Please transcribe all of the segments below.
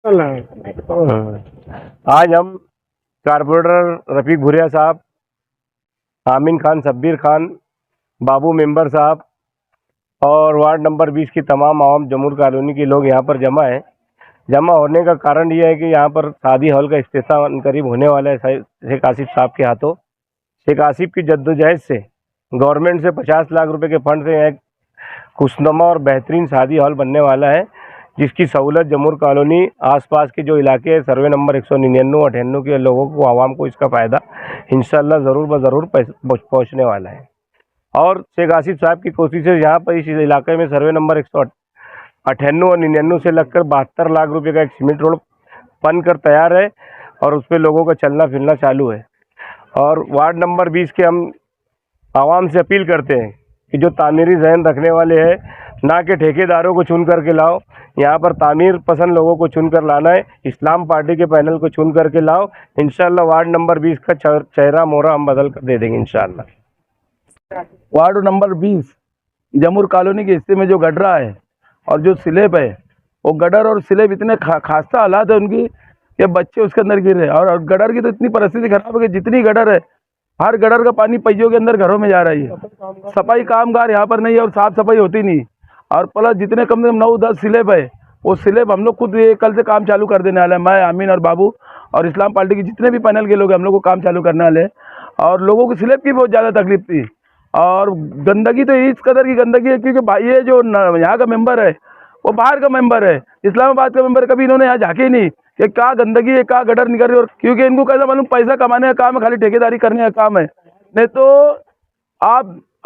आज हम कारपोरेटर रफीक भुरिया साहब, आमीन खान, शब्बीर खान, बाबू मेंबर साहब और वार्ड नंबर 20 की तमाम आवाम जमूर कॉलोनी के लोग यहाँ पर जमा हैं। जमा होने का कारण यह है कि यहाँ पर शादी हॉल का इख्तिताम करीब होने वाला है शेख आसिफ साहब के हाथों। शेख आसिफ की जद्दोजहद से गवर्नमेंट से 50 लाख रुपए के फंड से एक खुशनुमा और बेहतरीन शादी हॉल बनने वाला है, जिसकी सहूलत जमूर कॉलोनी आसपास के जो इलाके हैं सर्वे नंबर 199 98 के लोगों को, आवाम को इसका फ़ायदा इंशाल्लाह ज़रूर ब ज़रूर पहुँचने वाला है। और शेख आसिफ साहब की कोशिश है यहाँ पर इस इलाके में सर्वे नंबर 198 और 99 से लगकर 72 लाख रुपए का एक सीमेंट रोड बन कर तैयार है और उस पर लोगों का चलना फिरना चालू है। और वार्ड नंबर 20 के हम आवाम से अपील करते हैं कि जो तामीरी जहन रखने वाले हैं, ना कि ठेकेदारों को चुन करके लाओ, यहाँ पर तामीर पसंद लोगों को चुन कर लाना है। इस्लाम पार्टी के पैनल को चुन करके लाओ, इंशाल्लाह वार्ड नंबर 20 का चेहरा मोहरा हम बदल कर दे देंगे इंशाल्लाह। वार्ड नंबर 20 जमूर कॉलोनी के हिस्से में जो गडरा है और जो स्लेब है, वो गडर और स्लेब इतने खास्ता हालात है उनकी कि बच्चे उसके अंदर गिर रहे हैं। और गडर की तो इतनी परिस्थिति खराब है कि जितनी गडर है, हर गडर का पानी पहियों के अंदर घरों में जा रही है। सफाई कामगार यहाँ पर नहीं है और साफ सफाई होती नहीं। और प्लस जितने कम से कम 9-10 स्लेब है, वो स्लेब हम लोग खुद ये कल से काम चालू कर देने वाले हैं। मैं, आमीन और बाबू और इस्लाम पार्टी के जितने भी पैनल के लोग हैं, हम लोग को काम चालू करने वाले हैं। और लोगों को स्लेब की बहुत ज़्यादा तकलीफ थी। और गंदगी तो इस कदर की गंदगी है क्योंकि भाई ये जो यहाँ का मेंबर है वो बाहर का मेंबर है, इस्लामाबाद का मेंबर। कभी इन्होंने यहाँ झाँके नहीं कि क्या गंदगी है, क्या गडर निकल रही है। और क्योंकि इनको कैसा मालूम पैसा कमाने का काम है, खाली ठेकेदारी करने का काम है। नहीं तो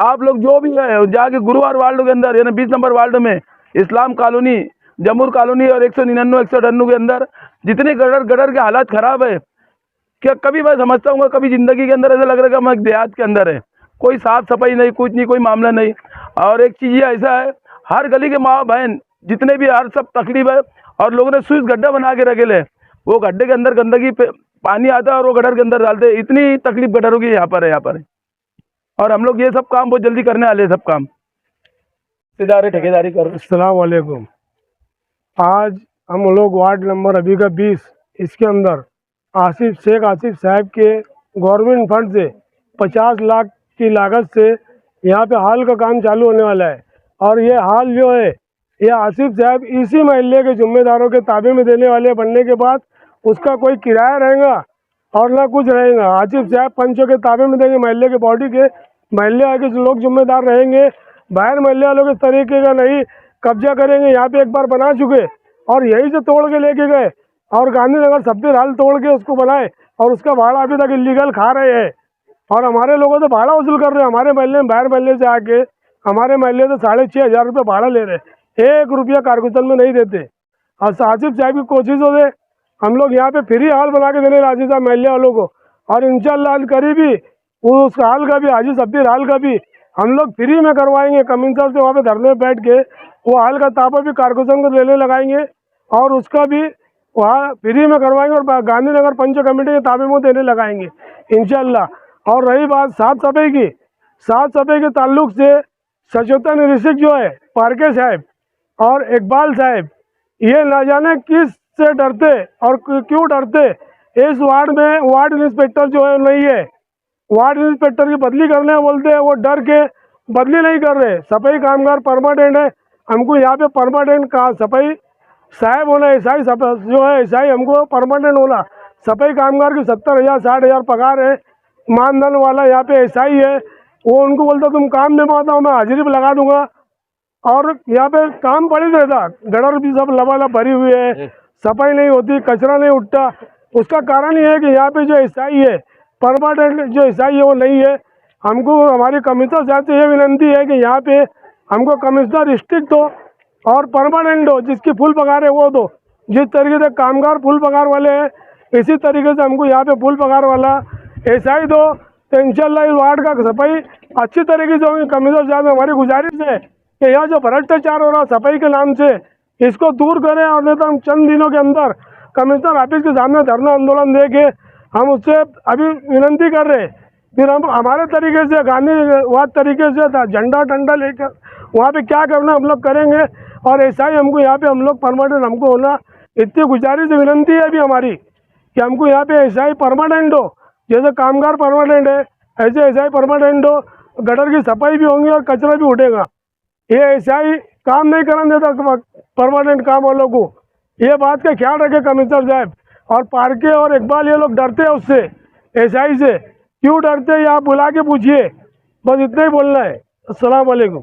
आप लोग जो भी है जाके गुरुवार वार्ड के अंदर यानी 20 नंबर वार्ड में इस्लाम कॉलोनी, जमूर कॉलोनी और 199 198 के अंदर जितने गडर के हालात खराब है, क्या कभी मैं समझता हूँ कभी ज़िंदगी के अंदर ऐसा लग रहा है कि हम एक देहात के अंदर है। कोई साफ सफाई नहीं, कुछ नहीं, कोई मामला नहीं। और एक चीज़ ये ऐसा है, हर गली के माँ बहन जितने भी हर सब तकलीफ है और लोगों ने स्विच गड्ढा बना के रखे ले, वो गड्ढे के अंदर गंदगी पे पानी आता है और वो गडर के अंदर डालते। इतनी तकलीफ गडरों की यहाँ पर है। और हम लोग ये सब काम बहुत जल्दी करने वाले हैं, सब काम ठेकेदारी कर। अस्सलाम वालेकुम। आज हम लोग वार्ड नंबर अभी का 20 इसके अंदर शेख आसिफ साहब के गवर्नमेंट फंड से 50 लाख की लागत से यहाँ पे हॉल का काम चालू होने वाला है। और ये हॉल जो है ये आसिफ साहब इसी महल्ले के जिम्मेदारों के ताबे में देने वाले बनने के बाद उसका कोई किराया रहेगा और ना कुछ रहेगा। आसिफ साहब पंचों के ताबे में देंगे, महल्ले के बॉडी के, महल्ले आके लोग जिम्मेदार रहेंगे। बाहर महल्ले वालों इस तरीके का नहीं कब्जा करेंगे। यहाँ पे एक बार बना चुके और यहीं से तोड़ के लेके गए और गांधीनगर शब्बीर हाल तोड़ के उसको बनाए और उसका भाड़ा अभी तक इलीगल खा रहे हैं। और हमारे लोगों से भाड़ा वसूल कर रहे हैं। हमारे महल्ले में बाहर महल्ले से आके हमारे महल्ले से 6,500 रुपये भाड़ा ले रहे हैं, 1 रुपया कारकुशल में नहीं देते। और आसिफ साहब की कोशिशों से हम लोग यहाँ पे फ्री हाल बना के देने आसिफ साहब महल्ले वालों को। और इंशाल्लाह करीबी उस हाल का भी, हाजी शब्बीर हाल का भी हम लोग फ्री में करवाएंगे। कमिश्नर से वहाँ पे धरने में बैठ के वो हाल का ताबा भी कारकुशन को लेने लगाएंगे और उसका भी वहाँ फ्री में करवाएंगे और गांधीनगर पंच कमेटी के ताबे में देने लगाएंगे इंशाल्लाह। और रही बात साफ सफाई की, साफ सफाई के ताल्लुक से सचेतन निरीक्षक जो है पारके साहब और इकबाल साहब, ये ना जाने किस से डरते और क्यों डरते। इस वार्ड में वार्ड इंस्पेक्टर जो है नहीं है, वार्ड इंस्पेक्टर की बदली करने बोलते हैं, वो डर के बदली नहीं कर रहे। सफाई कामगार परमानेंट है, हमको यहाँ पे परमानेंट का सफाई साहब होना, एसआई जो है एसआई हमको परमानेंट होना। सफाई कामगार की 70,000 60,000 पगार है। मानधन वाला यहाँ पे एसआई है, वो उनको बोलता तुम काम में आता हूँ, मैं हाजिरी भी लगा दूंगा। और यहाँ पे काम पड़ी रहता, गडर भी सब लबालब भरी हुई है, सफाई नहीं होती, कचरा नहीं उठता। उसका कारण ये है कि यहाँ पे जो एसआई है परमानेंट जो एसआई है वो नहीं है। हमको हमारी कमिश्नर साहब से ये विनंती है कि यहाँ पे हमको कमिश्नर स्ट्रिक्ट हो और परमानेंट हो, जिसकी फुल पगार है वो दो। जिस तरीके से कामगार फुल पगार वाले हैं, इसी तरीके से हमको यहाँ पे फुल पगार वाला एसआई दो, तो इंशाल्लाह इस वार्ड का सफाई अच्छी तरीके से होगी। कमिश्नर साहब हमारी गुजारिश है कि यहाँ जो भ्रष्टाचार हो रहा सफाई के नाम से, इसको दूर करें। और नहीं तो हम चंद दिनों के अंदर कमिश्नर ऑफिस के सामने धरना आंदोलन दे के हम उससे अभी विनंती कर रहे हैं। फिर हम हमारे तरीके से गांधीवाद तरीके से झंडा टंडा लेकर वहाँ पे क्या करना हम लोग करेंगे। और ऐसा ही हमको यहाँ पे हम लोग परमानेंट हमको होना इतनी गुजारिश विनंती है अभी हमारी कि हमको यहाँ पे एसआई परमानेंट हो, जैसे कामगार परमानेंट है ऐसे एसआई परमानेंट हो, गटर की सफाई भी होंगी और कचरा भी उठेगा। ये एसआई काम नहीं करने देता परमानेंट काम वालों को, ये बात का ख्याल रखे कमिश्नर साहब। और पार्के और इकबाल ये लोग डरते हैं उससे, एसआई से। क्यों डरते हैं आप बुला के पूछिए, बस इतना ही बोलना है। अस्सलाम वालेकुम।